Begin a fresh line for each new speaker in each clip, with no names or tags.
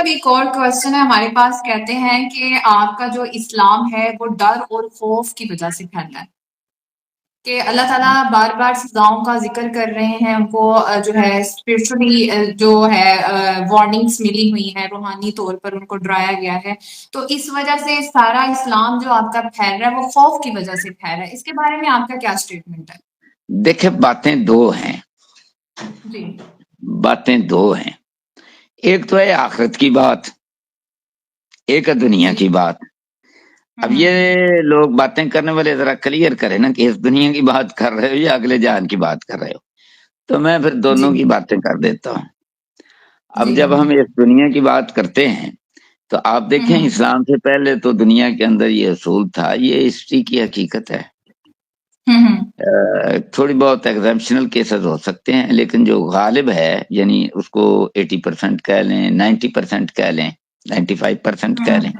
صاحب ایک اور کوشچن ہے ہمارے پاس، کہتے ہیں کہ آپ کا جو اسلام ہے وہ ڈر اور خوف کی وجہ سے پھیلا ہے، کہ اللہ تعالیٰ بار بار سزاؤں کا ذکر کر رہے ہیں، ان کو جو ہے اسپرچولی جو ہے وارننگس ملی ہوئی ہیں، روحانی طور پر ان کو ڈرایا گیا ہے، تو اس وجہ سے سارا اسلام جو آپ کا پھیل رہا ہے وہ خوف کی وجہ سے پھیل رہا ہے، اس کے بارے میں آپ کا کیا اسٹیٹمنٹ ہے؟
دیکھیں باتیں دو ہیں،
جی
باتیں دو ہیں، ایک تو ہے آخرت کی بات، ایک ہے دنیا
جی
کی بات۔ اب
ہوں
یہ لوگ باتیں کرنے والے ذرا کلیئر کریں نا کہ اس دنیا کی بات کر رہے ہو یا اگلے جہان کی بات کر رہے ہو، تو میں پھر
جی
دونوں کی باتیں کر دیتا ہوں۔ اب
جی
جب ہم اس دنیا کی بات کرتے ہیں تو آپ دیکھیں
ہوں
اسلام سے پہلے تو دنیا کے اندر یہ اصول تھا، یہ ہسٹری کی حقیقت ہے۔
ہوں
تھوڑی بہت ایگزامپشنل کیسز ہو سکتے ہیں، لیکن جو غالب ہے یعنی اس کو 80% کہہ لیں، 90% کہہ لیں، 95% کہہ لیں،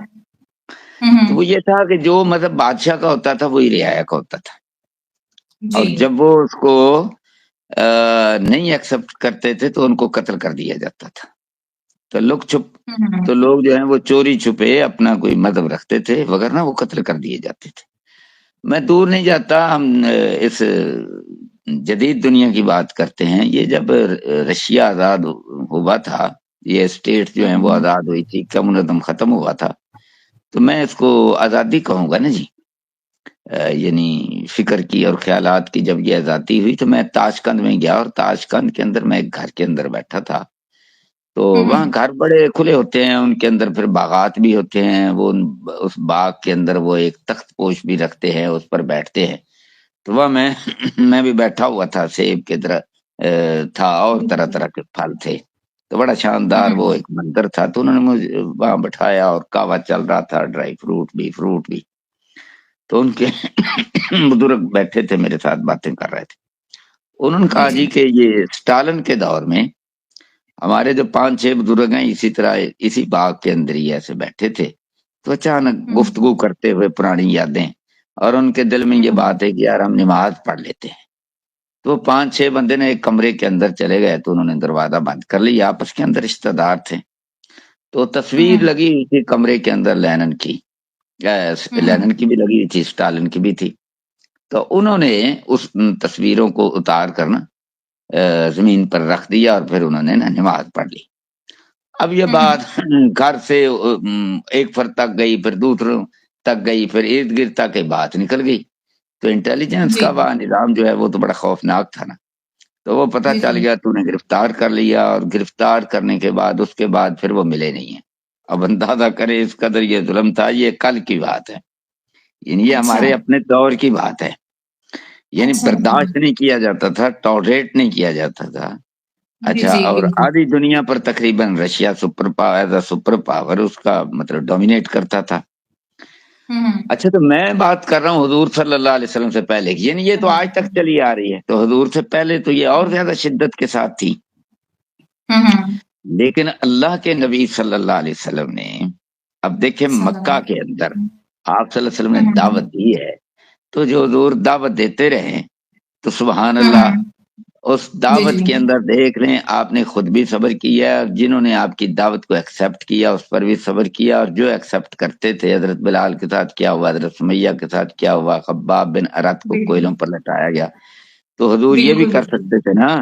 تو وہ یہ تھا کہ جو مذہب بادشاہ کا ہوتا تھا وہی رعایا کا ہوتا تھا،
جی
اور جب وہ اس کو نہیں ایکسپٹ کرتے تھے تو ان کو قتل کر دیا جاتا تھا۔ تو تو لوگ جو ہیں وہ چوری چھپے اپنا کوئی مذہب رکھتے تھے، وگرنہ وہ قتل کر دیے جاتے تھے۔ میں دور نہیں جاتا، ہم اس جدید دنیا کی بات کرتے ہیں، یہ جب رشیا آزاد ہوا تھا، یہ اسٹیٹ جو ہیں وہ آزاد ہوئی تھی، کمیونزم ختم ہوا تھا، تو میں اس کو آزادی کہوں گا نا جی، یعنی فکر کی اور خیالات کی جب یہ آزادی ہوئی تو میں تاشقند میں گیا، اور تاشقند کے اندر میں ایک گھر کے اندر بیٹھا تھا، تو وہاں گھر بڑے کھلے ہوتے ہیں، ان کے اندر پھر باغات بھی ہوتے ہیں، وہ اس باغ کے اندر وہ ایک تخت پوش بھی رکھتے ہیں، اس پر بیٹھتے ہیں، تو وہ میں بھی بیٹھا ہوا تھا، سیب کے طرح تھا اور طرح طرح کے پھل تھے، تو بڑا شاندار وہ ایک منظر تھا، تو انہوں نے مجھے وہاں بٹھایا اور کہوا چل رہا تھا، ڈرائی فروٹ بھی، تو ان کے بزرگ بیٹھے تھے میرے ساتھ باتیں کر رہے تھے، انہوں نے کہا جی کہ یہ اسٹالن کے دور میں ہمارے جو 5-6 بزرگ ہیں اسی طرح اسی باغ کے اندر ہی ایسے بیٹھے تھے، تو اچانک گفتگو کرتے ہوئے پرانی یادیں، اور ان کے دل میں یہ بات ہے کہ یار ہم نماز پڑھ لیتے ہیں، تو 5-6 بندے نے ایک کمرے کے اندر چلے گئے، تو انہوں نے دروازہ بند کر لیا، آپس کے اندر رشتہ دار تھے، تو تصویر لگی ہوئی تھی کمرے کے اندر لینن کی بھی لگی ہوئی تھی، اسٹالن کی بھی تھی، تو انہوں نے اس تصویروں کو اتار کر نا زمین پر رکھ دیا، اور پھر انہوں نے نماز پڑھ لی۔ اب یہ بات گھر سے ایک فرد تک گئی، پھر دوسروں تک گئی، پھر ارد گرد تک بات نکل گئی، تو انٹیلیجنس کا وہ نظام جو ہے وہ تو بڑا خوفناک تھا نا، تو وہ پتہ چل گیا، تو نے گرفتار کر لیا، اور گرفتار کرنے کے بعد اس کے بعد پھر وہ ملے نہیں ہیں۔ اب اندازہ کرے اس قدر یہ ظلم تھا، یہ کل کی بات ہے، یعنی یہ ہمارے اپنے دور کی بات ہے، یعنی برداشت نہیں کیا جاتا تھا، ٹالریٹ نہیں کیا جاتا تھا۔ اچھا، اور آدھی دنیا پر تقریباً رشیا سپر پاور اس کا مطلب ڈومینیٹ کرتا تھا۔ اچھا، تو میں بات کر رہا ہوں حضور صلی اللہ علیہ وسلم سے پہلے کی، یعنی یہ تو آج تک چلی آ رہی ہے، تو حضور سے پہلے تو یہ اور زیادہ شدت کے ساتھ تھی، لیکن اللہ کے نبی صلی اللہ علیہ وسلم نے، اب دیکھیں مکہ کے اندر آپ صلی اللہ علیہ وسلم نے دعوت دی ہے، تو جو حضور دعوت دیتے رہے، تو سبحان اللہ، اس دعوت کے اندر دیکھ لیں آپ نے خود بھی صبر کیا، جنہوں نے آپ کی دعوت کو ایکسپٹ کیا اس پر بھی صبر کیا، اور جو ایکسپٹ کرتے تھے، حضرت بلال کے ساتھ کیا ہوا، حضرت سمیہ کے ساتھ کیا ہوا، خباب بن ارت کو کوئلوں پر لٹایا گیا، تو حضور یہ بھی کر سکتے تھے نا،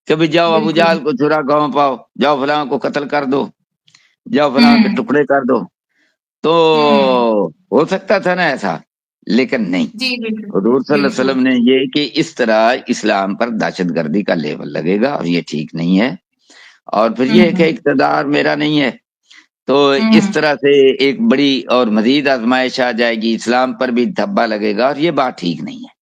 کبھی جاؤ ابو جہل کو چھرا گاؤں پاؤ، جاؤ فلاں کو قتل کر دو، جاؤ فلاں کے ٹکڑے کر دو، تو ہو سکتا تھا نا ایسا، لیکن نہیں، حضور صلی اللہ علیہ وسلم نے یہ کہ اس طرح اسلام پر دہشت گردی کا لیبل لگے گا، اور یہ ٹھیک نہیں ہے، اور پھر یہ کہ اقتدار میرا نہیں ہے، تو اس طرح سے ایک بڑی اور مزید آزمائش آ جائے گی، اسلام پر بھی دھبا لگے گا، اور یہ بات ٹھیک نہیں ہے،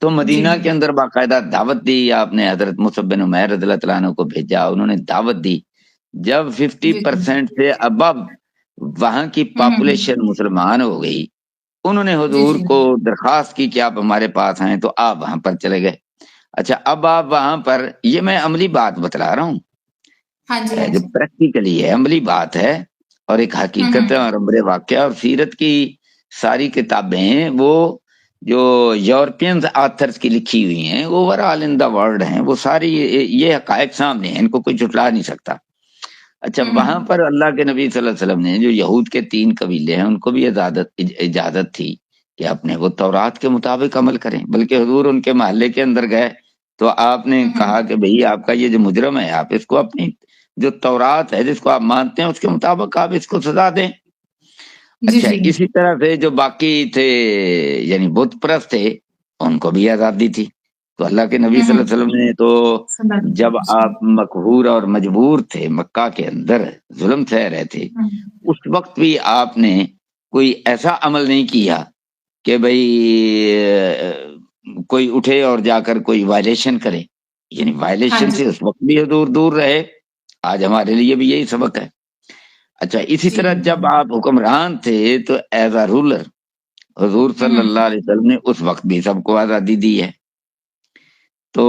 تو مدینہ کے اندر باقاعدہ دعوت دی آپ نے، حضرت مصعب بن عمیر رضی اللہ تعالیٰ عنہ کو بھیجا، انہوں نے دعوت دی، جب 50% سے ابو وہاں کی پاپولیشن مسلمان ہو گئی، انہوں نے حضور کو درخواست کی کہ آپ ہمارے پاس آئیں، تو آپ وہاں پر چلے گئے۔ اچھا، اب آپ وہاں پر، یہ میں عملی بات بتلا رہا ہوں، جو پریکٹیکلی ہے، عملی بات ہے، اور ایک حقیقت ہے، اور عمر واقعہ، اور سیرت کی ساری کتابیں وہ جو یورپینز آتھرز کی لکھی ہوئی ہیں، over all in the world ہیں، وہ ساری یہ حقائق سامنے ہیں، ان کو کوئی جھٹلا نہیں سکتا۔ اچھا وہاں پر اللہ کے نبی صلی اللہ علیہ وسلم نے جو یہود کے 3 قبیلے ہیں ان کو بھی اجازت تھی کہ اپنے وہ تورات کے مطابق عمل کریں، بلکہ حضور ان کے محلے کے اندر گئے تو آپ نے کہا کہ بھئی آپ کا یہ جو مجرم ہے آپ اس کو اپنی جو تورات ہے جس کو آپ مانتے ہیں اس کے مطابق آپ اس کو سزا دیں۔ اچھا اسی طرح سے جو باقی تھے یعنی بت پرست تھے ان کو بھی آزادی تھی، تو اللہ کے نبی صلی اللہ علیہ وسلم نے تو جب آپ مقہور اور مجبور تھے مکہ کے اندر ظلم سہ رہے تھے اس وقت بھی آپ نے کوئی ایسا عمل نہیں کیا کہ بھئی کوئی اٹھے اور جا کر کوئی وائلیشن کرے، یعنی وائلیشن سے اس وقت بھی دور رہے۔ آج ہمارے لیے بھی یہی سبق ہے۔ اچھا اسی طرح جب آپ حکمران تھے تو ایز اے رولر حضور صلی اللہ علیہ وسلم نے اس وقت بھی سب کو آزادی دی ہے۔ تو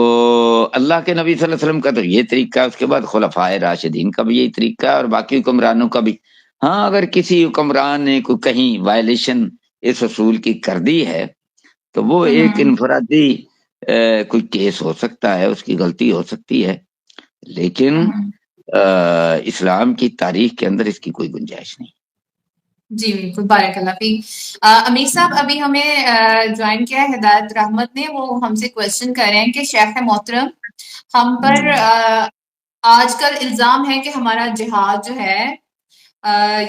اللہ کے نبی صلی اللہ علیہ وسلم کا تو یہ طریقہ ہے، اس کے بعد خلفائے راشدین کا بھی یہی طریقہ ہے اور باقی حکمرانوں کا بھی۔ ہاں اگر کسی حکمران نے کوئی کہیں وائلیشن اس اصول کی کر دی ہے تو وہ ایک انفرادی کوئی کیس ہو سکتا ہے، اس کی غلطی ہو سکتی ہے، لیکن اسلام کی تاریخ کے اندر اس کی کوئی گنجائش نہیں۔
جی بالکل، بارک اللہ فیک۔ امیر صاحب ابھی ہمیں جوائن کیا ہے ہدایت رحمت نے، وہ ہم سے کوشچن کر رہے ہیں کہ شیخ محترم ہم پر آج کل الزام ہے کہ ہمارا جہاد جو ہے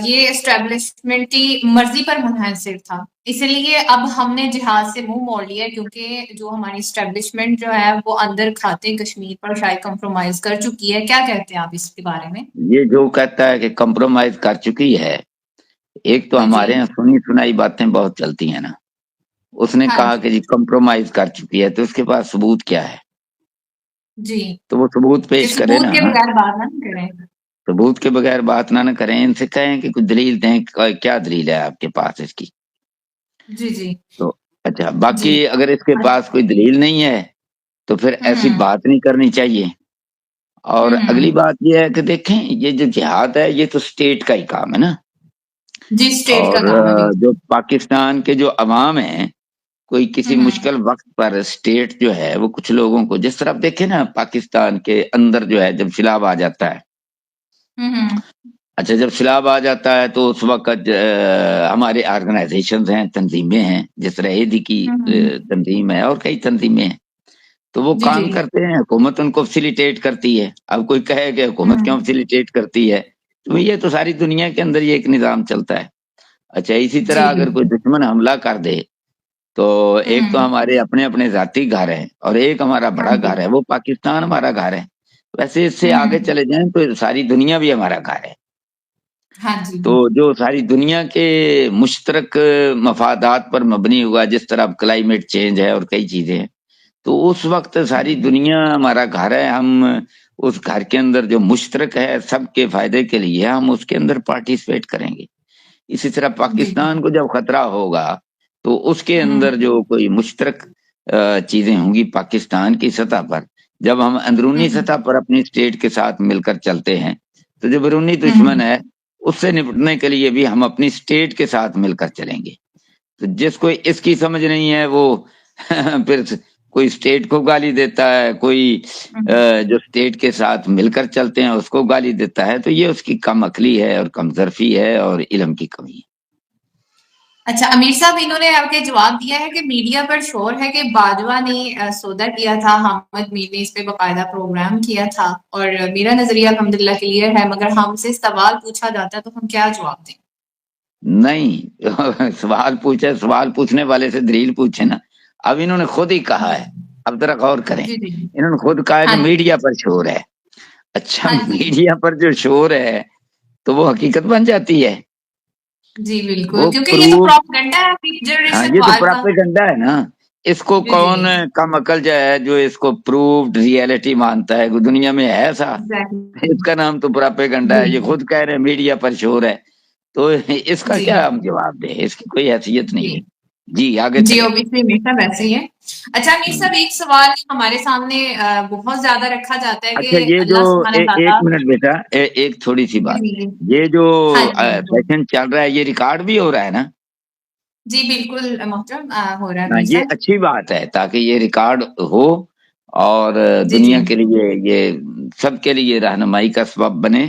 یہ اسٹیبلشمنٹ کی مرضی پر منحصر تھا، اس لیے اب ہم نے جہاد سے منہ موڑ لیا کیونکہ جو ہماری اسٹیبلشمنٹ جو ہے وہ اندر کھاتے کشمیر پر شاید کمپرومائز کر چکی ہے۔ کیا کہتے ہیں آپ اس کے بارے میں؟
یہ جو کہتا ہے کہ کمپرومائز کر چکی ہے، ایک تو ہمارے یہاں سنی سنائی باتیں بہت چلتی ہیں نا، اس نے کہا کہ جی کمپرومائز کر چکی ہے تو اس کے پاس ثبوت کیا ہے؟
جی
تو وہ ثبوت پیش کرے نا، ثبوت کے بغیر بات نہ کریں، ان سے کہیں کہ کچھ دلیل دیں، کیا دلیل ہے آپ کے پاس اس کی؟
جی جی
تو اچھا باقی اگر اس کے پاس کوئی دلیل نہیں ہے تو پھر ایسی بات نہیں کرنی چاہیے۔ اور اگلی بات یہ ہے کہ دیکھیں یہ جو جہاد ہے یہ تو اسٹیٹ کا ہی کام ہے نا،
جی اسٹیٹ کا
اور
کام ہے۔
جو پاکستان کے جو عوام ہیں کوئی کسی مشکل وقت پر اسٹیٹ جو ہے وہ کچھ لوگوں کو، جس طرح دیکھیں نا پاکستان کے اندر جو ہے جب سیلاب آ جاتا ہے، اچھا جب سیلاب آ جاتا ہے تو اس وقت ہمارے آرگنائزیشنز ہیں، تنظیمیں ہیں، جس طرح ایدی کی تنظیم ہے اور کئی تنظیمیں ہیں، تو وہ کام کرتے ہیں، حکومت ان کو فیسیلیٹیٹ کرتی ہے۔ اب کوئی کہے کہ حکومت کیوں فیسیلیٹیٹ کرتی ہے، تو یہ تو ساری دنیا کے اندر یہ ایک نظام چلتا ہے۔ اچھا اسی طرح اگر کوئی دشمن حملہ کر دے تو ایک تو ہمارے اپنے اپنے ذاتی گھر ہیں اور ایک ہمارا بڑا گھر ہے، وہ پاکستان ہمارا گھر ہے، ویسے اس سے آگے چلے جائیں تو ساری دنیا بھی ہمارا گھر ہے۔ تو جو ساری دنیا کے مشترک مفادات پر مبنی ہوا، جس طرح کلائمیٹ چینج ہے اور کئی چیزیں ہیں، تو اس وقت ساری دنیا ہمارا گھر ہے، ہم اس گھر کے اندر جو مشترک ہے سب کے فائدے کے لیے ہم اس کے اندر پارٹیسپیٹ کریں گے۔ اسی طرح پاکستان کو جب خطرہ ہوگا تو اس کے اندر جو کوئی مشترک چیزیں ہوں گی پاکستان کی سطح پر، جب ہم اندرونی سطح پر اپنی اسٹیٹ کے ساتھ مل کر چلتے ہیں تو جو بیرونی دشمن ہے اس سے نپٹنے کے لیے بھی ہم اپنی اسٹیٹ کے ساتھ مل کر چلیں گے۔ تو جس کو اس کی سمجھ نہیں ہے وہ پھر کوئی اسٹیٹ کو گالی دیتا ہے، کوئی جو اسٹیٹ کے ساتھ مل کر چلتے ہیں اس کو گالی دیتا ہے، تو یہ اس کی کم عقلی ہے اور کم ظرفی ہے اور علم کی کمی ہے۔
اچھا امیر صاحب انہوں نے آپ کے جواب دیا ہے کہ میڈیا پر شور ہے کہ باجوہ نے سودا کیا تھا، حامد میر نے اس پہ باقاعدہ پروگرام کیا تھا، اور میرا نظریہ الحمدللہ کلیئر ہے، مگر ہم سے سوال پوچھا جاتا ہے تو ہم کیا جواب دیں؟
نہیں سوال پوچھنے والے سے دلیل پوچھے نا۔ اب انہوں نے خود ہی کہا ہے، اب ذرا غور کریں، انہوں نے خود کہا ہے کہ میڈیا پر شور ہے۔ اچھا میڈیا پر جو شور ہے تو وہ حقیقت بن جاتی ہے۔
جی بالکل، کیونکہ یہ تو پروپیگنڈا ہے،
ہاں یہ تو پروپیگنڈا ہے نا، اس کو کون کم عقل جو ہے جو اس کو پروفڈ ریئلٹی مانتا ہے، دنیا میں ہے ایسا؟ اس کا نام تو پروپیگنڈا ہے۔ یہ خود کہہ رہے ہیں میڈیا پر شور ہے، تو اس کا کیا ہم جواب دیں؟ اس کی کوئی حیثیت نہیں ہے۔ جی آگے
جی اوبیسلی امیر صاحب ایسے ہی ہے۔ اچھا امیر صاحب ایک سوال ہمارے سامنے بہت زیادہ رکھا جاتا ہے کہ
اچھا یہ جو
اللہ سبحانہ تعالیٰ،
ایک منٹ بیٹا، ایک تھوڑی سی بات، یہ جو سیشن چل رہا ہے یہ ریکارڈ بھی ہو رہا ہے نا؟
جی بالکل محترم ہو رہا ہے۔
یہ اچھی بات ہے تاکہ یہ ریکارڈ ہو اور دنیا کے لیے یہ سب کے لیے رہنمائی کا سبب بنے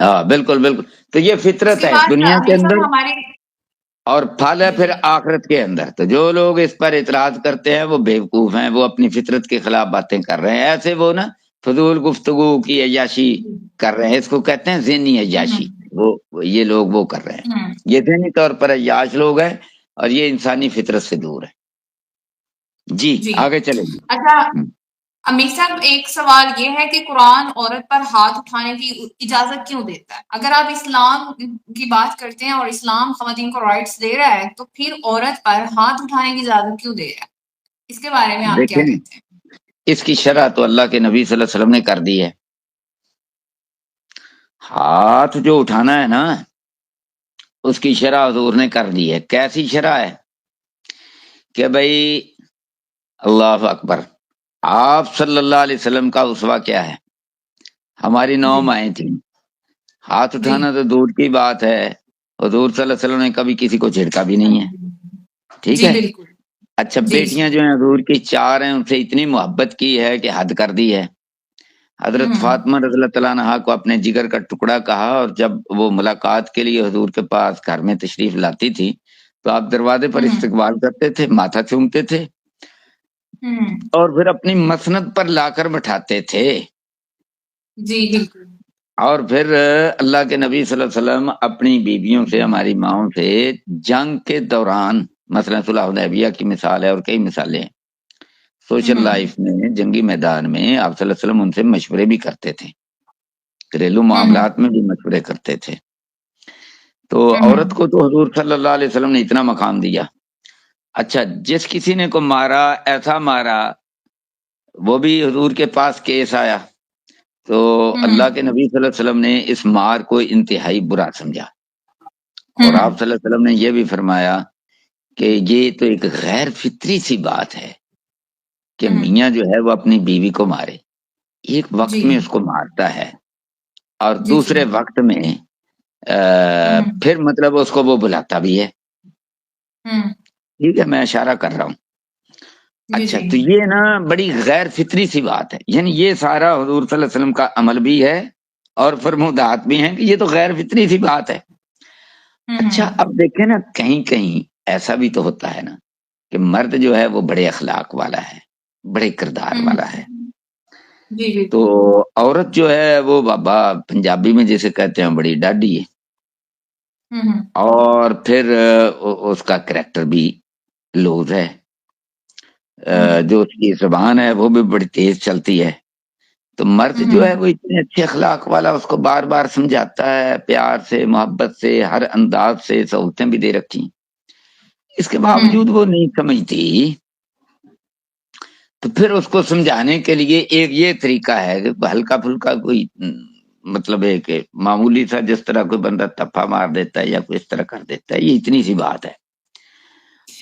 ہاں بالکل بالکل. تو یہ
اس
فطرت
کے
ہے
بعد
دنیا کے
امیر
اندر
صاحب ہمارے
اور پھل ہے
جی
پھر
جی
آخرت کے اندر. تو جو لوگ اس پر اعتراض کرتے ہیں وہ بیوقوف ہیں, وہ اپنی فطرت کے خلاف باتیں کر رہے ہیں. ایسے وہ نا فضول گفتگو کی عیاشی
جی
کر رہے ہیں, اس کو کہتے ہیں ذہنی عیاشی.
ہوں
یہ لوگ وہ کر رہے ہیں,
ہوں
یہ ذہنی طور پر عیاش لوگ ہیں اور یہ انسانی فطرت سے دور ہے. جی
جی
آگے چلیں گے.
اچھا امیر صاحب ایک سوال یہ ہے کہ قرآن عورت پر ہاتھ اٹھانے کی اجازت کیوں دیتا ہے؟ اگر آپ اسلام کی بات کرتے ہیں اور اسلام خواتین کو رائٹس دے رہا ہے تو پھر عورت پر ہاتھ اٹھانے کی اجازت کیوں دے رہا ہے؟ اس کے بارے میں آپ کیا
دیکھیں
کہتے ہیں؟
اس کی شرح تو اللہ کے نبی صلی اللہ علیہ وسلم نے کر دی ہے. ہاتھ جو اٹھانا ہے نا اس کی شرح حضور نے کر دی ہے. کیسی شرح ہے کہ بھائی اللہ اکبر, آپ صلی اللہ علیہ وسلم کا اسوہ کیا ہے؟ ہماری 9
جی
مائیں تھیں. ہاتھ
جی
اٹھانا تو دور کی بات ہے, حضور صلی اللہ علیہ وسلم نے کبھی کسی کو جھڑکا بھی نہیں ہے. ٹھیک
جی
ہے.
بالکل
اچھا
جی جی
بیٹیاں جو ہیں حضور کی 4 ہیں, ان سے اتنی محبت کی ہے کہ حد کر دی ہے. حضرت فاطمہ رضی اللہ تعالیٰ عنہا کو اپنے جگر کا ٹکڑا کہا, اور جب وہ ملاقات کے لیے حضور کے پاس گھر میں تشریف لاتی تھی تو آپ دروازے پر استقبال کرتے تھے, ماتھا چومتے تھے اور پھر اپنی مسند پر لا کر بٹھاتے تھے.
جی بالکل
اور پھر اللہ کے نبی صلی اللہ علیہ وسلم اپنی بیویوں سے, ہماری ماؤں سے جنگ کے دوران, مثلا صلح حدیبیہ کی مثال ہے اور کئی مثالیں ہیں, سوشل لائف میں جنگی میدان میں آپ صلی اللہ علیہ وسلم ان سے مشورے بھی کرتے تھے, گھریلو معاملات میں بھی مشورے کرتے تھے. تو عورت کو تو حضور صلی اللہ علیہ وسلم نے اتنا مقام دیا. اچھا جس کسی نے کو مارا, ایسا مارا, وہ بھی حضور کے پاس کیس آیا تو اللہ کے نبی صلی اللہ علیہ وسلم نے اس مار کو انتہائی برا سمجھا, اور آپ صلی اللہ علیہ وسلم نے یہ بھی فرمایا کہ یہ تو ایک غیر فطری سی بات ہے کہ میاں جو ہے وہ اپنی بیوی کو مارے. ایک وقت
جی
میں اس کو مارتا ہے اور
جی جی
دوسرے وقت میں پھر مطلب اس کو وہ بلاتا بھی ہے. ٹھیک ہے, میں اشارہ کر رہا ہوں.
جی
اچھا
جی
تو یہ نا بڑی غیر فطری سی بات ہے, یعنی یہ سارا حضور صلی اللہ علیہ وسلم کا عمل بھی ہے اور فرمودات بھی ہیں کہ یہ تو غیر فطری سی بات ہے. اچھا اب دیکھیں نا, کہیں کہیں ایسا بھی تو ہوتا ہے نا کہ مرد جو ہے وہ بڑے اخلاق والا ہے, بڑے کردار والا ہے,
جی جی
تو عورت جو ہے وہ بابا پنجابی میں جیسے کہتے ہیں بڑی ڈاڈی ہے, اور پھر اس کا کریکٹر بھی لوز ہے, جو اس کی زبان ہے وہ بھی بڑی تیز چلتی ہے. تو مرد جو ہے وہ اتنے اچھے اخلاق والا, اس کو بار بار سمجھاتا ہے, پیار سے محبت سے ہر انداز سے سہولتیں بھی دے رکھی, اس کے باوجود وہ نہیں سمجھتی. تو پھر اس کو سمجھانے کے لیے ایک یہ طریقہ ہے کہ ہلکا پھلکا کوئی مطلب ہے کہ معمولی سا جس طرح کوئی بندہ تپا مار دیتا ہے یا کوئی اس طرح کر دیتا ہے, یہ اتنی سی بات ہے.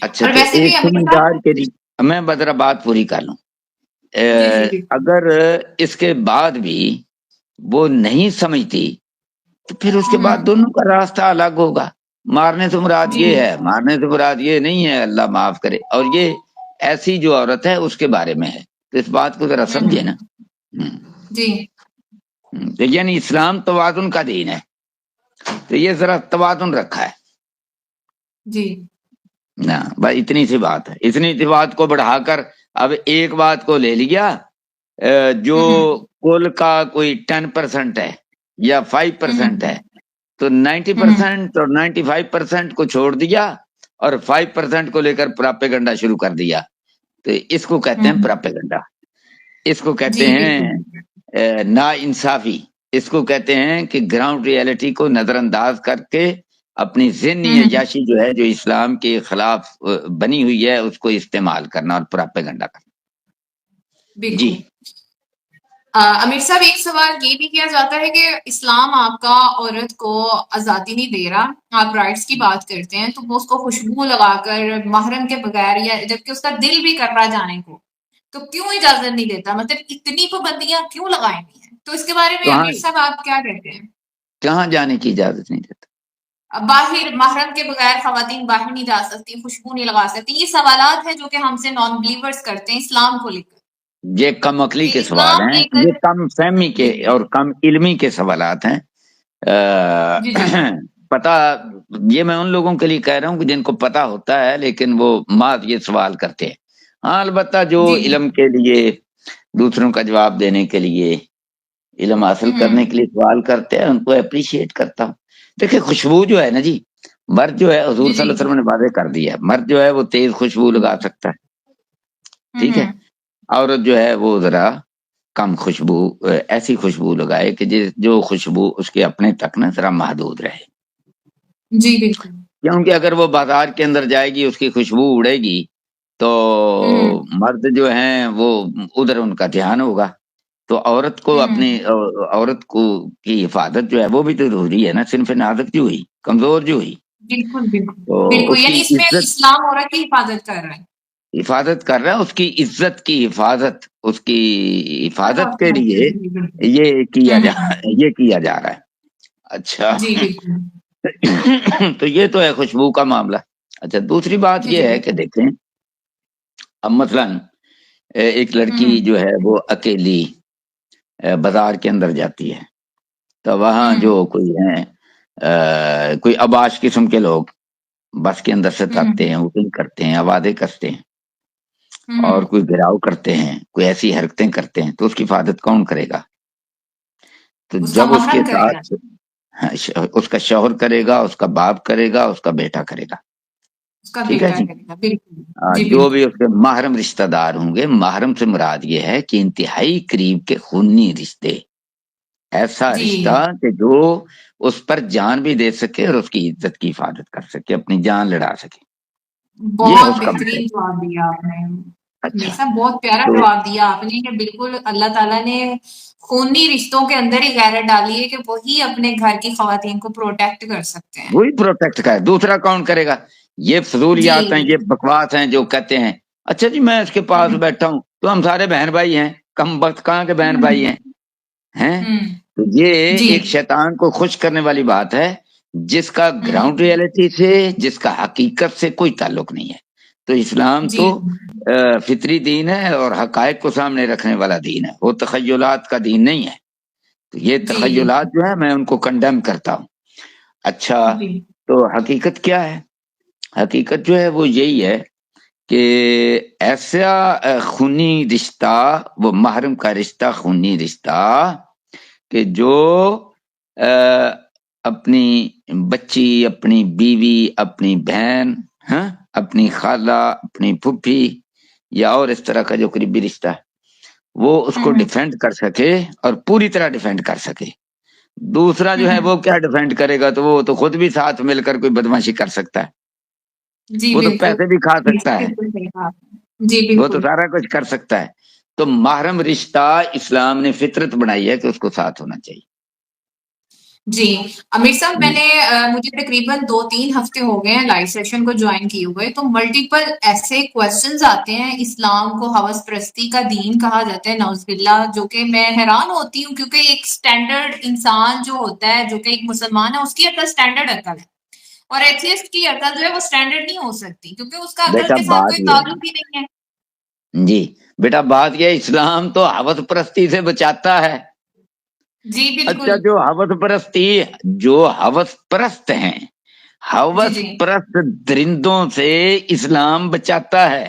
اچھا
اور
تو
ویسے بھی
ایک
امیر
سمجھدار
صاحب
کے لیے میں ذرا بات پوری کر لوں.
جی جی بالکل
اگر اس کے بعد بھی وہ نہیں سمجھتی تو پھر اس کے بعد دونوں کا راستہ الگ ہوگا. مارنے سے مراد
جی
یہ ہے, مارنے سے مراد یہ نہیں ہے, اللہ معاف کرے. اور یہ ایسی جو عورت ہے اس کے بارے میں ہے, تو اس بات کو ذرا سمجھے نا.
جی
تو یعنی اسلام توازن کا دین ہے, تو یہ ذرا توازن رکھا ہے
جی
نا. بھائی اتنی سی بات ہے, اتنی سی بات کو بڑھا کر اب ایک بات کو لے لیا جو کل کا کوئی 10% ہے یا 5% ہے, تو 90% اور 95% کو چھوڑ دیا اور 5% کو لے کر پراپیگنڈا شروع کر دیا. تو اس کو کہتے ہیں پراپیگنڈا, اس کو کہتے
جی
ہیں نا انصافی, اس کو کہتے ہیں کہ گراؤنڈ ریئلٹی کو نظر انداز کر کے اپنی ذہنی عیاشی جو ہے جو اسلام کے خلاف بنی ہوئی ہے اس کو استعمال کرنا اور پراپیگنڈا کرنا. جی
بالکل. امیر صاحب ایک سوال یہ بھی کیا جاتا ہے کہ اسلام آپ کا عورت کو آزادی نہیں دے رہا, آپ رائٹس کی بات کرتے ہیں تو وہ اس کو خوشبو لگا کر محرم کے بغیر, یا جبکہ اس کا دل بھی کر رہا جانے کو, تو کیوں اجازت نہیں دیتا؟ مطلب اتنی پابندیاں کیوں لگائی ہوئی ہیں؟ تو اس کے بارے میں
کہاں
امیر صاحب آپ کیا کہتے ہیں؟
کہاں جانے کی اجازت نہیں دیتا؟
باہر محرم کے بغیر خواتین باہر نہیں جا سکتی, خوشبو نہیں لگا سکتی. یہ سوالات ہیں جو کہ ہم سے نان بلیورز کرتے ہیں اسلام کو لے کر.
یہ کم عقلی
کہ
کے سوال
اسلام
ہیں,
لے کر
یہ کم فہمی کے
جی
اور کم علمی کے سوالات ہیں.
جی جی
پتا یہ میں ان لوگوں کے لیے کہہ رہا ہوں کہ جن کو پتا ہوتا ہے لیکن وہ مات یہ سوال کرتے ہیں. ہاں البتہ جو
جی
علم کے لیے دوسروں کا جواب دینے کے لیے علم حاصل کرنے کے لیے سوال کرتے ہیں ان کو اپریشیٹ کرتا ہوں. دیکھیں خوشبو جو ہے نا جی، مرد جو ہے حضور
جی
صلی اللہ
جی
علیہ وسلم نے واضح کر دیا، مرد جو ہے وہ تیز خوشبو لگا سکتا ہے، ٹھیک ہے، عورت جو ہے وہ ذرا کم خوشبو، ایسی خوشبو لگائے کہ جو خوشبو اس کے اپنے تک نا ذرا محدود رہے.
جی بالکل.
کیونکہ اگر وہ بازار کے اندر جائے گی اس کی خوشبو اڑے گی تو مرد جو ہیں وہ ادھر ان کا دھیان ہوگا. تو عورت کو اپنی عورت کو کی حفاظت جو ہے وہ بھی تو ضروری ہے نا، صنف نازک جو ہوئی، کمزور جو ہوئی،
بالکل بالکل
تو
بالکل،
اس کی
یعنی اس میں
عزت
اسلام عورت کی حفاظت کر رہا ہے.
حفاظت کر رہا ہے، اس کی عزت کی حفاظت، اس کی حفاظت کے
جی
لیے
جی بالکل.
یہ کیا جا رہا ہے. اچھا
جی بالکل.
تو یہ تو ہے خوشبو کا معاملہ. اچھا دوسری بات
جی
یہ
جی
ہے کہ دیکھیں اب مثلا ایک لڑکی جو ہے وہ اکیلی بازار کے اندر جاتی ہے تو وہاں جو کوئی ہیں کوئی اباش قسم کے لوگ بس کے اندر سے تھکتے ہیں، ووٹنگ کرتے ہیں، آوازیں کستے ہیں اور کوئی گراؤ کرتے ہیں، کوئی ایسی حرکتیں کرتے ہیں تو اس کی حفاظت کون کرے گا؟ تو
اس کا
جب اس کے
محرم کرے گا.
ساتھ اس کا شوہر کرے گا، اس کا باپ کرے گا، اس کا بیٹا کرے گا،
اس کا
ٹھیک ہے
بیٹا
جی.
کرے گا. بالکل جی
جو بھی
بالکل.
اس کے محرم رشتہ دار ہوں گے، محرم سے مراد یہ ہے کہ انتہائی قریب کے خونی رشتے، ایسا
جی
رشتہ کہ جو اس پر جان بھی دے سکے اور اس کی عزت کی حفاظت کر سکے، اپنی جان لڑا سکے، یہ ہے
بہت
اس کا مطلب.
بہترین جواب دیا آپ نے.
اچھا
میرے صاحب بہت پیارا
تو
جواب دیا آپ نے کہ بالکل اللہ تعالیٰ نے خونی رشتوں کے اندر ہی غیرت ڈالی ہے کہ وہی اپنے گھر کی خواتین کو پروٹیکٹ کر سکتے ہیں.
وہی پروٹیکٹ کا ہے، دوسرا کون کرے گا؟ یہ
جی
فضولیات ہیں، یہ بکواس ہیں جو کہتے ہیں اچھا جی میں اس کے پاس بیٹھا ہوں تو ہم سارے بہن بھائی ہیں، کم وقت کہاں کے بہن بھائی ہیں. تو یہ
جی
ایک شیطان کو خوش کرنے والی بات ہے جس کا گراؤنڈ ریئلٹی سے، جس کا حقیقت سے کوئی تعلق نہیں ہے. تو اسلام
جی
تو فطری دین ہے اور حقائق کو سامنے رکھنے والا دین ہے، وہ تخیلات کا دین نہیں ہے. تو یہ
جی
تخیلات جو ہے میں ان کو کنڈیم کرتا ہوں. اچھا
جی
تو حقیقت کیا ہے؟ حقیقت جو ہے وہ یہی ہے کہ ایسا خونی رشتہ، وہ محرم کا رشتہ، خونی رشتہ کہ جو اپنی بچی، اپنی بیوی، اپنی بہن، اپنی خالہ، اپنی پھوپھی یا اور اس طرح کا جو قریبی رشتہ ہے وہ اس کو ڈیفینڈ کر سکے اور پوری طرح ڈیفینڈ کر سکے. دوسرا جو ہے وہ کیا ڈیفینڈ کرے گا؟ تو وہ تو خود بھی ساتھ مل کر کوئی بدماشی کر سکتا ہے،
جی
وہ تو
بالکل.
پیسے بھی کھا سکتا ہے،
بالکل صحیح کہا آپ نے. جی
وہ تو
بالکل.
سارا کچھ کر سکتا ہے. تو محرم رشتہ اسلام نے فطرت بنائی ہے کہ اس کو ساتھ ہونا چاہیے.
جی امیر صاحب مجھے تقریباً 2-3 ہفتے ہو گئے ہیں لائیو سیشن کو جوائن کیے ہوئے، تو ملٹیپل ایسے کویسچنز آتے ہیں. اسلام کو ہوس پرستی کا دین کہا جاتا ہے نعوذ باللہ، جو کہ میں حیران ہوتی ہوں کیونکہ ایک سٹینڈرڈ انسان جو ہوتا ہے، جو کہ ایک مسلمان ہے، اس کی عقل سٹینڈرڈ عقل ہے اور ایتھیسٹ کی عقل جو ہے وہ سٹینڈرڈ نہیں ہو سکتی کیونکہ اس کا عقل
بیٹا
کے ساتھ
بات
کوئی
یہ
تعلق ہی نہیں ہے.
جی بیٹا بات یہ اسلام تو ہوس پرستی سے بچاتا ہے.
جی
اچھا
بالکل.
جو ہوس پرستی، جو ہوس پرست ہیں،
جی
ہوس
جی
پرست درندوں سے اسلام بچاتا ہے.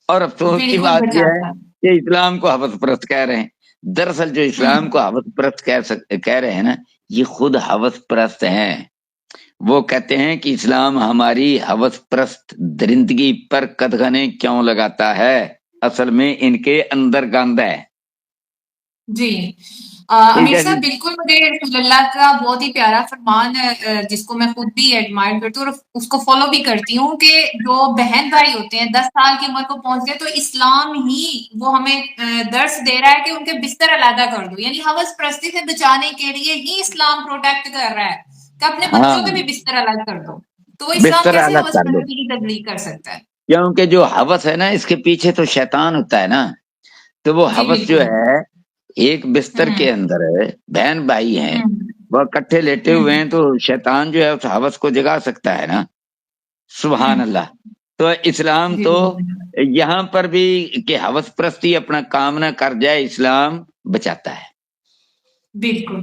اور افسوس کی
بالکل
بات یہ ہے
بچاتا ہے.
کہ اسلام کو ہوس پرست کہہ رہے ہیں. دراصل جو اسلام کو ہوس پرست کہہ رہے ہیں نا، یہ خود ہوس پرست ہیں. وہ کہتے ہیں کہ اسلام ہماری ہوس پرست درندگی پر قدغنیں کیوں لگاتا ہے؟ اصل میں ان کے اندر گند ہے.
جی
ٹھیک
امیر
ہے جی.
صاحب بالکل، مجھے رسول اللہ کا بہت ہی پیارا فرمان ہے جس کو میں خود بھی ایڈمائر کرتی ہوں اور اس کو فالو بھی کرتی ہوں کہ جو بہن بھائی ہوتے ہیں 10 سال کی عمر کو پہنچتے ہیں تو اسلام ہی وہ ہمیں درس دے رہا ہے کہ ان کے بستر علیحدہ کر دو، یعنی ہوس پرستی سے بچانے کے لیے ہی اسلام پروٹیکٹ کر رہا ہے کہ اپنے
ہاں
بچوں کے بھی بستر الگ کر دو. تو وہ اسلام
بستر
کیسے
الگ
ہوس
کر دو،
پرستی کی تبلیغ کر سکتا ہے؟
کیونکہ جو ہوس ہے نا اس کے پیچھے تو شیطان ہوتا ہے نا. تو وہ
جی
ہوس جو
بالکل.
ہے ایک بستر کے اندر ہے، بہن بھائی ہیں، وہ اکٹھے لیٹے ہوئے ہیں تو شیطان جو ہے اس ہوس کو جگا سکتا ہے نا. سبحان اللہ. تو اسلام
جی
تو
بالکل.
یہاں پر بھی کہ ہوس پرستی اپنا کام نہ کر جائے، اسلام بچاتا ہے.
بالکل.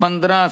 15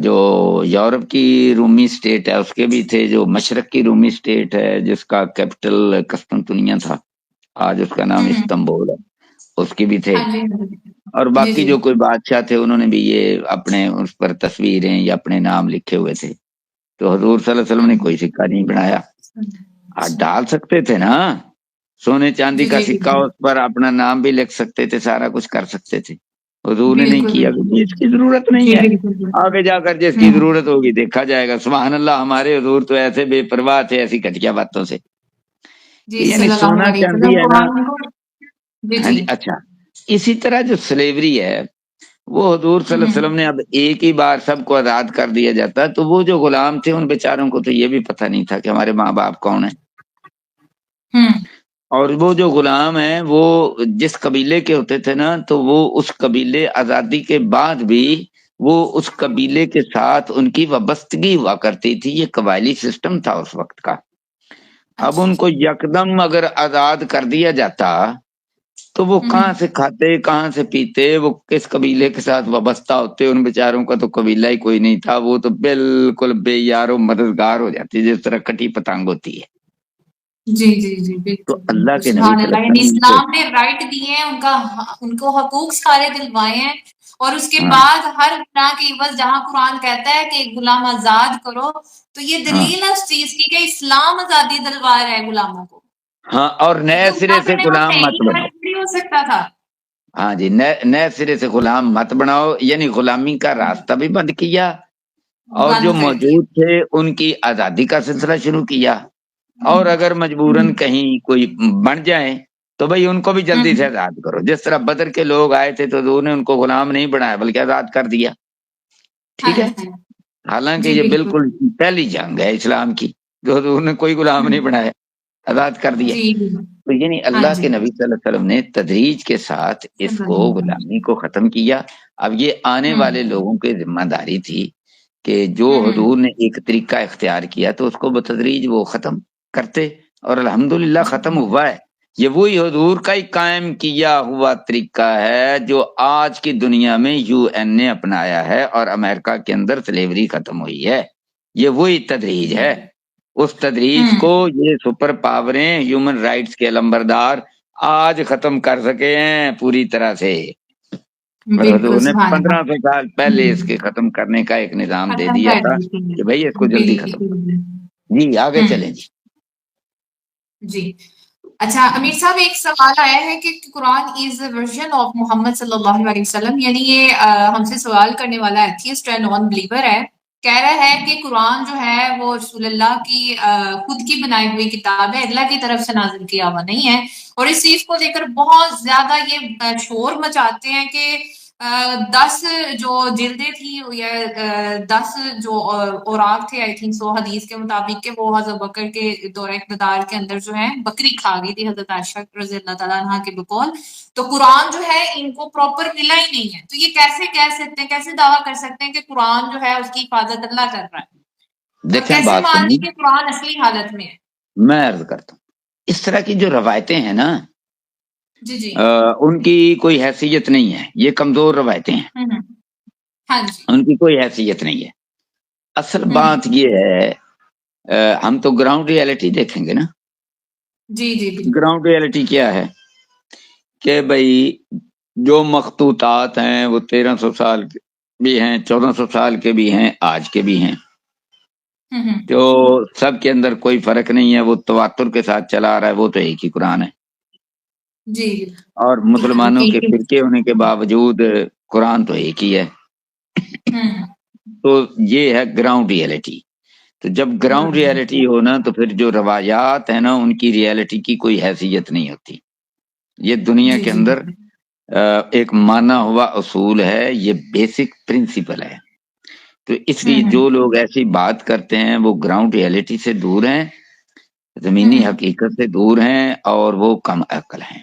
جو یورپ کی رومی اسٹیٹ ہے اس کے بھی تھے، جو مشرق کی رومی اسٹیٹ ہے جس کا کیپٹل قسطنطنیہ تھا، آج اس کا نام استنبول ہے، اس کی بھی تھے، اور باقی جو کوئی بادشاہ تھے انہوں نے بھی یہ اپنے اس پر تصویریں یا اپنے نام لکھے ہوئے تھے۔ تو حضور صلی اللہ علیہ وسلم نے کوئی سکہ نہیں بنایا، آج ڈال سکتے تھے نا، سونے چاندی کا سکہ اس پر اپنا نام بھی لکھ سکتے تھے، سارا کچھ کر سکتے تھے، حضور نے نہیں کیا، کیونکہ اس کی ضرورت نہیں ہے، آگے جا کر جس کی ضرورت ہوگی دیکھا جائے گا۔ سبحان اللہ، ہمارے حضور تو ایسے بے پرواہ تھے ایسی گھٹیا باتوں سے، یعنی سونا چاندی ہے نا۔ ہاں جی، اچھا، اسی طرح جو سلیوری ہے وہ حضور صلی اللہ علیہ وسلم نے اب ایک ہی بار سب کو آزاد کر دیا جاتا، تو وہ جو غلام تھے ان بیچاروں کو تو یہ بھی پتہ نہیں تھا کہ ہمارے ماں باپ کون ہیں، اور وہ جو غلام ہیں وہ جس قبیلے کے ہوتے تھے نا، تو وہ اس قبیلے آزادی کے بعد بھی وہ اس قبیلے کے ساتھ ان کی وابستگی ہوا کرتی تھی، یہ قبائلی سسٹم تھا اس وقت کا۔ اب ان کو یکدم اگر آزاد کر دیا جاتا تو وہ کہاں سے کھاتے، کہاں سے پیتے، وہ کس قبیلے کے ساتھ وابستہ ہوتے، ان بیچاروں کا تو قبیلہ ہی کوئی نہیں تھا، وہ تو بالکل بے یار و مددگار ہو جاتی جس طرح کٹی پتنگ ہوتی ہے۔
جی جی جی
تو
بالکل،
اللہ کے نبی
سبحان
صلی
اللہ،
اللہ
یعنی
علیہ وسلم
اسلام نے رائٹ دیے ہیں، ان کو حقوق سارے دلوائے ہیں، اور اس کے بعد ہر گناہ کے عوض جہاں قرآن کہتا ہے کہ غلام آزاد کرو، تو یہ دلیل ہے اس چیز کی کہ اسلام آزادی دلوا رہا ہے غلاموں کو۔
ہاں، اور نئے سرے سے غلام مت بناؤ۔
ہو سکتا تھا،
ہاں جی، نئے سرے سے غلام مت بناؤ، یعنی غلامی کا راستہ بھی بند کیا، اور جو موجود تھے ان کی آزادی کا سلسلہ شروع کیا، اور اگر مجبوراً کہیں کوئی بن جائیں تو بھئی ان کو بھی جلدی سے آزاد کرو، جس طرح بدر کے لوگ آئے تھے تو انہوں نے ان کو غلام نہیں بنایا بلکہ آزاد کر دیا، ٹھیک ہے، حالانکہ یہ بالکل پہلی جنگ ہے اسلام کی، جو حضور نے کوئی غلام نہیں بنایا، آزاد کر دیا۔ تو یعنی اللہ کے نبی صلی اللہ علیہ وسلم نے تدریج کے ساتھ اس کو غلامی کو ختم کیا۔ اب یہ آنے والے لوگوں کی ذمہ داری تھی کہ جو حضور نے ایک طریقہ اختیار کیا تو اس کو بتدریج وہ ختم کرتے، اور الحمدللہ ختم ہوا ہے۔ یہ وہی حضور کا ہی قائم کیا ہوا طریقہ ہے جو آج کی دنیا میں یو این نے اپنایا ہے، اور امریکہ کے اندر سلیوری ختم ہوئی ہے، یہ وہی تدریج ہے۔ اس تدریج کو یہ سپر پاوریں، ہیومن رائٹس کے علمبردار آج ختم کر سکے ہیں پوری طرح سے، اور حضور نے 1500 سال پہلے اس کے ختم کرنے کا ایک نظام دے دیا تھا کہ بھئی اس کو جلدی ختم کرو۔ جی آگے چلیں جی۔
جی اچھا امیر صاحب، ایک سوال آیا ہے کہ قرآن از اے ورژن آف محمد صلی اللہ علیہ وسلم، یعنی یہ ہم سے سوال کرنے والا ایتھیسٹ ہے، نان بلیور ہے، کہہ رہا ہے کہ قرآن جو ہے وہ رسول اللہ کی خود کی بنائی ہوئی کتاب ہے، اللہ کی طرف سے نازل کیا ہوا نہیں ہے، اور اس چیز کو لے کر بہت زیادہ یہ شور مچاتے ہیں کہ 10 جو جلدیں تھی یا 10 جو اوراق تھے، آئی تھنک سو حدیث کے مطابق کہ وہ حضرت بکر کے دور اقتدار کے اندر جو ہے بکری کھا گئی تھی حضرت عائشہ رضی اللہ تعالیٰ عنہ کے بقول، تو قرآن جو ہے ان کو پراپر ملا ہی نہیں ہے، تو یہ کیسے کہہ سکتے ہیں، کیسے دعویٰ کر سکتے ہیں کہ قرآن جو ہے اس کی حفاظت اللہ کر رہا ہے، اور کیسے مان لیں کہ قرآن اصلی حالت میں ہے؟
میں عرض کرتا ہوں، اس طرح کی جو روایتیں ہیں نا،
جی جی
ان کی کوئی حیثیت نہیں ہے، یہ کمزور روایتیں ہیں،
ہاں جی،
ان کی کوئی حیثیت نہیں ہے۔ اصل بات یہ ہے، ہم تو گراؤنڈ ریئلٹی دیکھیں گے نا۔
جی جی
گراؤنڈ ریئلٹی کیا ہے کہ بھئی جو مخطوطات ہیں وہ 1300 سال کے بھی ہیں، 1400 سال کے بھی ہیں، آج کے بھی ہیں، جو سب کے اندر کوئی فرق نہیں ہے، وہ تواتر کے ساتھ چلا رہا ہے، وہ تو ایک ہی قرآن ہے
جی،
اور مسلمانوں کے فرقے ہونے کے باوجود قرآن تو ایک ہی ہے۔ تو یہ ہے گراؤنڈ ریئلٹی۔ تو جب گراؤنڈ ریئلٹی ہونا تو پھر جو روایات ہیں نا ان کی ریئلٹی کی کوئی حیثیت نہیں ہوتی، یہ دنیا کے اندر ایک مانا ہوا اصول ہے، یہ بیسک پرنسپل ہے۔ تو اس لیے جو لوگ ایسی بات کرتے ہیں وہ گراؤنڈ ریئلٹی سے دور ہیں، زمینی حقیقت سے دور ہیں، اور وہ کم عقل ہیں۔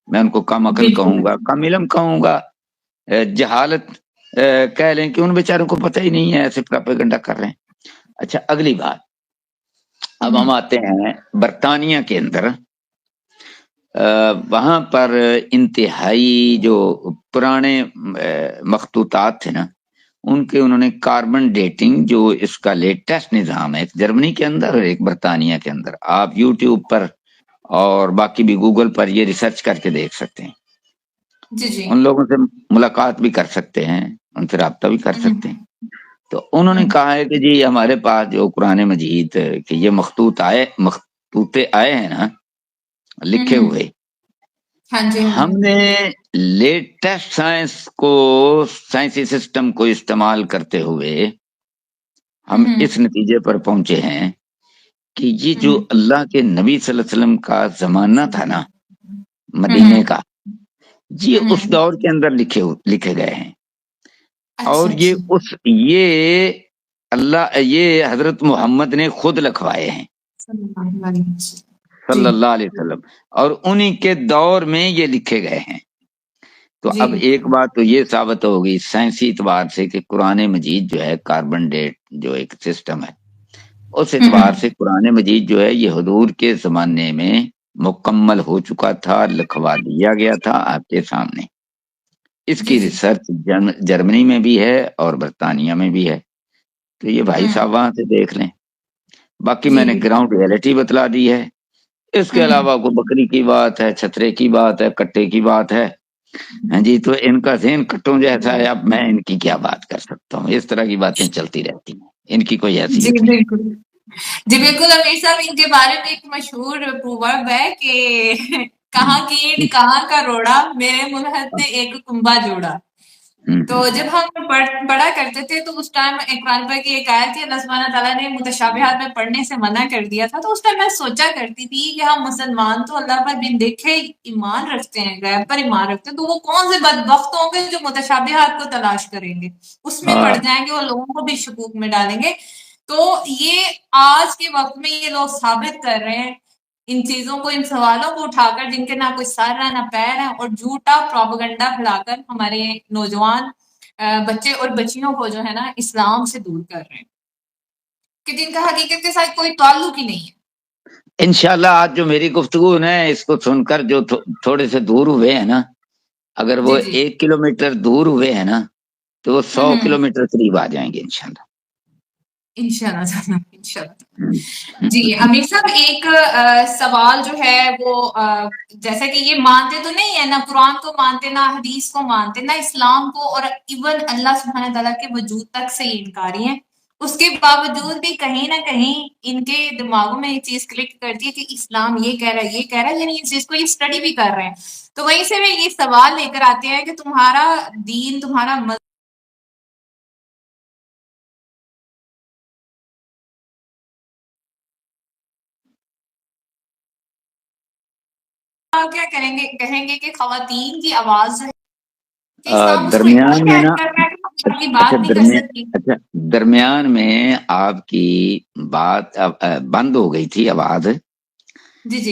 میں ان کو کم عقل کہوں گا، کم علم کہوں گا، جہالت کہہ لیں کہ ان بیچاروں کو پتہ ہی نہیں ہے، ایسے پراپیگنڈا کر رہے ہیں۔ اچھا اگلی بات، اب ہم آتے ہیں برطانیہ کے اندر، وہاں پر انتہائی جو پرانے مخطوطات تھے نا ان کے انہوں نے کاربن ڈیٹنگ جو اس کا لیٹسٹ نظام ہے، ایک جرمنی کے اندر اور ایک برطانیہ کے اندر، آپ یوٹیوب پر اور باقی بھی گوگل پر یہ ریسرچ کر کے دیکھ سکتے ہیں،
جی
ان لوگوں سے ملاقات بھی کر سکتے ہیں، ان سے رابطہ بھی کر سکتے ہیں۔ تو انہوں نے کہا ہے کہ جی ہمارے پاس جو قرآن مجید کہ یہ مخطوطے آئے ہیں نا لکھے ہوئے،
ہاں جی
ہم نے لیٹسٹ سائنسی سسٹم کو استعمال کرتے ہوئے ہم اس نتیجے پر پہنچے ہیں کہ یہ جو اللہ کے نبی صلی اللہ علیہ وسلم کا زمانہ تھا نا مدینے کا، یہ اس دور کے اندر لکھے گئے ہیں، اور یہ اللہ یہ حضرت محمد نے خود لکھوائے ہیں صلی اللہ علیہ وسلم، اور انہی کے دور میں یہ لکھے گئے ہیں۔ تو اب ایک بات تو یہ ثابت ہوگی سائنسی اعتبار سے کہ قرآن مجید جو ہے کاربن ڈیٹ جو ایک سسٹم ہے، اس اعتبار سے قرآن مجید جو ہے یہ حضور کے زمانے میں مکمل ہو چکا تھا، لکھوا دیا گیا تھا آپ کے سامنے۔ اس کی ریسرچ جرمنی میں بھی ہے اور برطانیہ میں بھی ہے، تو یہ بھائی صاحب وہاں سے دیکھ لیں۔ باقی میں نے گراؤنڈ ریئلٹی بتلا دی ہے، اس کے علاوہ کوئی بکری کی بات ہے، چھترے کی بات ہے، کٹے کی بات ہے، ہاں جی، تو ان کا ذہن کٹوں جیسا ہے، اب میں ان کی کیا بات کر سکتا ہوں، اس طرح کی باتیں چلتی رہتی ہیں، ان کی کوئی حیثیت نہیں۔
جی بالکل امیر صاحب، ان کے بارے میں ایک مشہور پروورب ہے کہ کہاں کی اینٹ کہاں کا روڑا، میرے ملحد نے ایک کنبا جوڑا۔ تو جب ہم پڑھا کرتے تھے تو اس ٹائم قرآن پاک کی ایک آیت تھی، اللہ سبحانہ تعالیٰ نے متشابہات میں پڑھنے سے منع کر دیا تھا، تو اس ٹائم میں سوچا کرتی تھی کہ ہم مسلمان تو اللہ پر بن دیکھے ایمان رکھتے ہیں، غیب پر ایمان رکھتے ہیں، تو وہ کون سے بدبخت ہوں گے جو متشابہات کو تلاش کریں گے، اس میں پڑ جائیں گے اور لوگوں کو بھی شکوک میں ڈالیں گے۔ تو یہ آج کے وقت میں یہ لوگ ثابت کر رہے ہیں ان چیزوں کو، ان سوالوں کو اٹھا کر جن کے نہ کوئی سر ہے نہ پیر ہے، اور جھوٹا پروپیگنڈا پھیلا کر ہمارے نوجوان بچے اور بچیوں کو جو ہے نا اسلام سے دور کر رہے ہیں، کہ جن کا حقیقت کے ساتھ کوئی تعلق ہی نہیں ہے۔
انشاءاللہ آج جو میری گفتگو ہے اس کو سن کر جو تھوڑے سے دور ہوئے ہیں نا، اگر وہ 1 کلومیٹر دور ہوئے ہیں نا تو وہ 100 کلومیٹر قریب آ جائیں گے انشاءاللہ۔
انشاءاللہ جی امیر صاحب، ایک سوال جو ہے وہ جیسا کہ یہ مانتے تو نہیں ہے، نہ قرآن کو مانتے، نہ حدیث کو مانتے، نہ اسلام کو، اور ایون اللہ سبحانہ تعالیٰ کے وجود تک سے یہ انکاری ہیں، اس کے باوجود بھی کہیں نہ کہیں ان کے دماغوں میں یہ چیز کلک کرتی ہے کہ اسلام یہ کہہ رہا ہے، یہ کہہ رہا ہے، یعنی اس چیز کو یہ اسٹڈی بھی کر رہے ہیں۔ تو وہیں سے یہ سوال لے کر آتے ہیں کہ تمہارا دین، تمہارا کیا کریں گے، کہیں گے کہ خواتین کی آواز ہے،
درمیان میں نا درمیان میں آپ کی بات بند ہو گئی تھی آواز،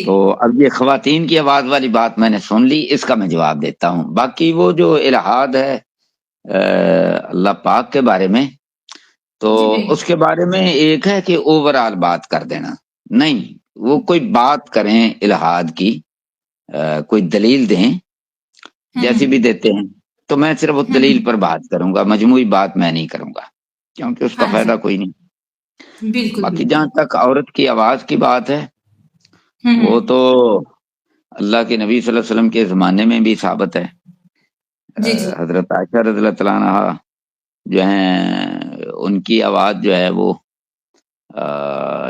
تو اب یہ خواتین کی آواز والی بات میں نے سن لی، اس کا میں جواب دیتا ہوں۔ باقی وہ جو الہاد ہے اللہ پاک کے بارے میں، تو اس کے بارے میں ایک ہے کہ اوورال بات کر دینا نہیں، وہ کوئی بات کریں الہاد کی، کوئی دلیل دیں جیسی بھی دیتے ہیں، تو میں صرف اس دلیل پر بات کروں گا، مجموعی بات میں نہیں کروں گا، کیونکہ اس کا فائدہ کوئی نہیں۔ باقی جہاں تک عورت کی آواز کی بات ہے، وہ تو اللہ کے نبی صلی اللہ علیہ وسلم کے زمانے میں بھی ثابت ہے۔ حضرت عائشہ رضی اللہ تعالیٰ عنہا جو ہیں، ان کی آواز جو ہے وہ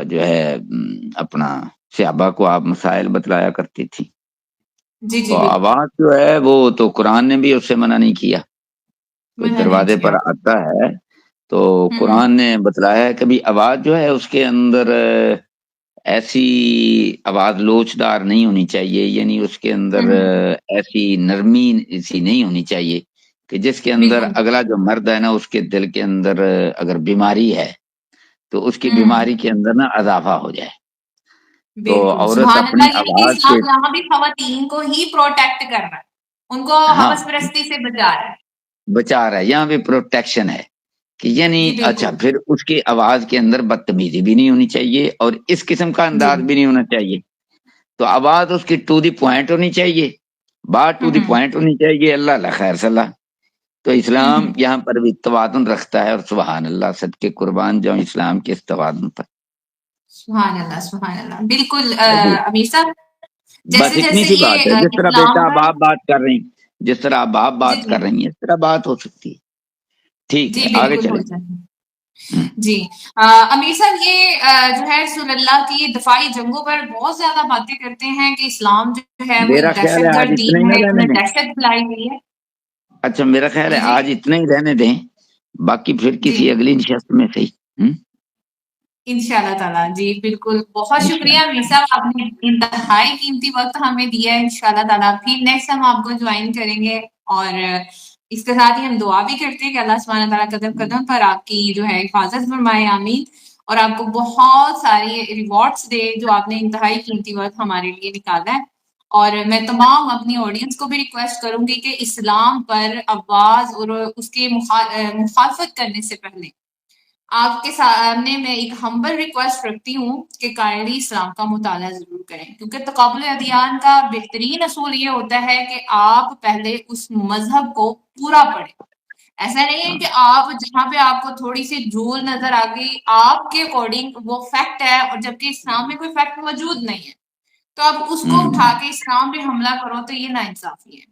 جو ہے اپنا صحابہ کو آپ مسائل بتلایا کرتی تھی، تو آواز جو ہے وہ تو قرآن نے بھی اس سے منع نہیں کیا، کوئی دروازے پر آتا ہے تو قرآن نے بتلایا ہے کہ آواز جو ہے اس کے اندر ایسی آواز لوچدار نہیں ہونی چاہیے، یعنی اس کے اندر ایسی نرمی ایسی نہیں ہونی چاہیے کہ جس کے اندر اگلا جو مرد ہے نا اس کے دل کے اندر اگر بیماری ہے تو اس کی بیماری کے اندر نا اضافہ ہو جائے۔ تو عورت اپنی آواز سے
یہاں بھی خواتین کو ہی پروٹیکٹ کر رہا ہے، ان کو حوث پرستی سے
بچا رہا ہے، یہاں بھی پروٹیکشن ہے کہ یعنی اچھا پھر اس کی آواز کے اندر بدتمیزی بھی نہیں ہونی چاہیے اور اس قسم کا انداز بھی نہیں ہونا چاہیے، تو آواز اس کی ٹو دی پوائنٹ ہونی چاہیے، بات ٹو دی پوائنٹ ہونی چاہیے۔ اللہ خیر صلاح تو اسلام یہاں پر بھی توازن رکھتا ہے، اور سبحان اللہ، صدقے قربان جاؤں اسلام کے اس توازن پر.
سبحان اللہ، سبحان اللہ. بالکل امیر صاحب،
بس
جیسے
اتنی
جیسے
سی بات ہے.
یہ
جس طرح بیٹا
اسلام
اب
پر
آپ بات کر رہی، جس طرح اب آپ
جی
بات
جی
کر رہی ہیں، اس طرح بات ہو سکتی ہے. ٹھیک
جی
ہے، آگے
بالکل ہو
چلیں.
جائے.
ہم.
جی امیر صاحب، یہ جو ہے رسول اللہ کی دفاعی جنگوں پر بہت زیادہ باتیں کرتے ہیں کہ اسلام جو ہے وہ
میرا
ایک
خیال ہے
دہشت
آج
گرد
اتنا
دین
ہی نہ
ہے، اس
رہنے
میں
دیں.
دہشت پھیلائی ہوئی ہے.
اچھا، میرا خیال ہے
جی جی
آج اتنا ہی رہنے دیں، باقی پھر
جی
کسی اگلی نشست میں صحیح.
انشاء اللہ تعالیٰ. جی بالکل، بہت شکریہ
انشاءاللہ.
امیر صاحب، آپ نے انتہائی قیمتی وقت ہمیں دیا ہے. انشاء اللہ تعالیٰ پھر نیکسٹ ہم آپ کو جوائن کریں گے، اور اس کے ساتھ ہی ہم دعا بھی کرتے ہیں کہ اللہ سبحانہ تعالیٰ قدم قدم پر آپ کی جو ہے حفاظت فرمائے. آمین. اور آپ کو بہت ساری ریوارڈس دے جو آپ نے انتہائی قیمتی وقت ہمارے لیے نکالا ہے. اور میں تمام اپنی آڈینس کو بھی ریکویسٹ کروں گی کہ اسلام پر آواز اور اس کی مخالفت کرنے سے پہلے آپ کے سامنے میں ایک ہمبل ریکویسٹ رکھتی ہوں کہ کائنڈلی اسلام کا مطالعہ ضرور کریں، کیونکہ تقابل ادیان کا بہترین اصول یہ ہوتا ہے کہ آپ پہلے اس مذہب کو پورا پڑھیں. ایسا نہیں ہے کہ آپ جہاں پہ آپ کو تھوڑی سی جھول نظر آ گئی آپ کے اکارڈنگ وہ فیکٹ ہے، اور جبکہ اسلام میں کوئی فیکٹ موجود نہیں ہے تو آپ اس کو اٹھا کے اسلام پہ حملہ کرو، تو یہ ناانصافی ہے.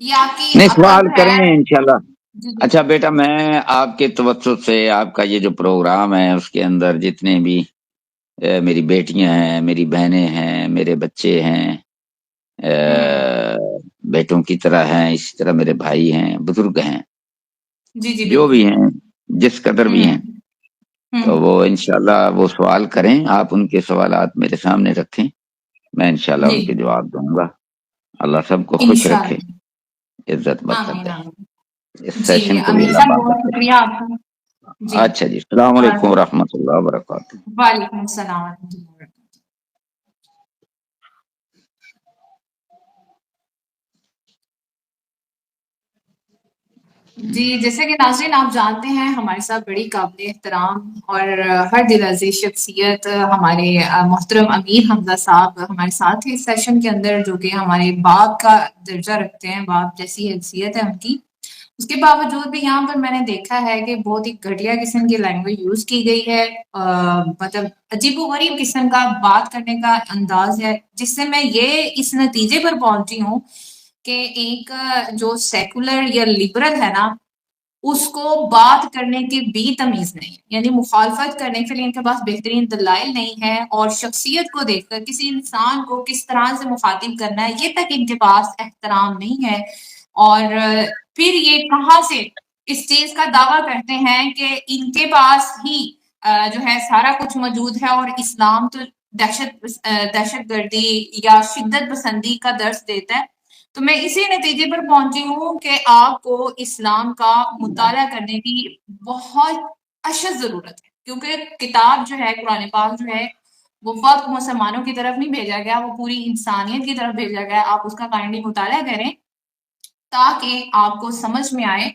یہ آپ کی
نہیں،
عقل
سوال
ہے.
کریں گے انشاءاللہ.
جی جی
اچھا بیٹا، میں آپ کے توسط سے آپ کا یہ جو پروگرام ہے اس کے اندر جتنے بھی میری بیٹیاں ہیں، میری بہنیں ہیں، میرے بچے ہیں، بیٹوں کی طرح ہیں، اسی طرح میرے بھائی ہیں، بزرگ ہیں،
جی جی
جو
بالکل.
بھی ہیں، جس قدر بھی ہیں، تو وہ انشاءاللہ وہ سوال کریں. آپ ان کے سوالات میرے سامنے رکھیں، میں انشاءاللہ
جی
ان کے جواب دوں گا. اللہ سب کو خوش رکھے،
انشاءاللہ.
عزت برکت
آمین
دے.
آمین.
اس
جی
سیشن کو بھی
امیر
اللہ
صاحب،
برکت
بہت
دے.
شکریہ آپ کا. جی.
اچھا جی، السلام
اور
علیکم ورحمۃ اللہ وبرکاتہ.
وعلیکم السلام ورحمۃ اللہ وبرکاتہ. جی جیسے کہ ناظرین آپ جانتے ہیں ہمارے ساتھ بڑی قابل احترام اور ہر دل عزیز شخصیت ہمارے محترم امیر حمزہ صاحب ہمارے ساتھ ہیں اس سیشن کے اندر، جو کہ ہمارے باپ کا درجہ رکھتے ہیں، باپ جیسی حیثیت ہے ان کی. اس کے باوجود بھی یہاں پر میں نے دیکھا ہے کہ بہت ہی گھٹیا قسم کی لینگویج یوز کی گئی ہے، مطلب عجیب و غریب قسم کا بات کرنے کا انداز ہے، جس سے میں یہ اس نتیجے پر پہنچی ہوں کہ ایک جو سیکولر یا لبرل ہے نا، اس کو بات کرنے کی بھی تمیز نہیں، یعنی مخالفت کرنے کے لیے ان کے پاس بہترین دلائل نہیں ہے، اور شخصیت کو دیکھ کر کسی انسان کو کس طرح سے مخاطب کرنا ہے یہ تک ان کے پاس احترام نہیں ہے. اور پھر یہ کہاں سے اس چیز کا دعویٰ کرتے ہیں کہ ان کے پاس ہی جو ہے سارا کچھ موجود ہے، اور اسلام تو دہشت گردی یا شدت پسندی کا درس دیتا ہے. تو میں اسی نتیجے پر پہنچی ہوں کہ آپ کو اسلام کا مطالعہ کرنے کی بہت اشد ضرورت ہے، کیونکہ کتاب جو ہے قرآن پاک جو ہے وہ فقط مسلمانوں کی طرف نہیں بھیجا گیا، وہ پوری انسانیت کی طرف بھیجا گیا. آپ اس کا کائنڈلی مطالعہ کریں تاکہ آپ کو سمجھ میں آئے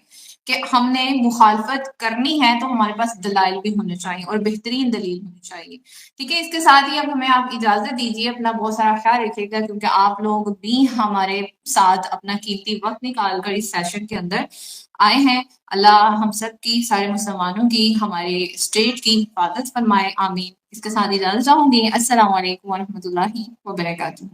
کہ ہم نے مخالفت کرنی ہے تو ہمارے پاس دلائل بھی ہونے چاہیے، اور بہترین دلیل ہونی چاہیے. ٹھیک ہے، اس کے ساتھ ہی اب ہمیں آپ اجازت دیجیے. اپنا بہت سارا خیال رکھیے گا، کیونکہ آپ لوگ بھی ہمارے ساتھ اپنا قیمتی وقت نکال کر اس سیشن کے اندر آئے ہیں. اللہ ہم سب کی، سارے مسلمانوں کی، ہمارے اسٹیٹ کی حفاظت فرمائے. آمین. اس کے ساتھ اجازت چاہوں گی. السلام علیکم ورحمۃ اللہ وبرکاتہ.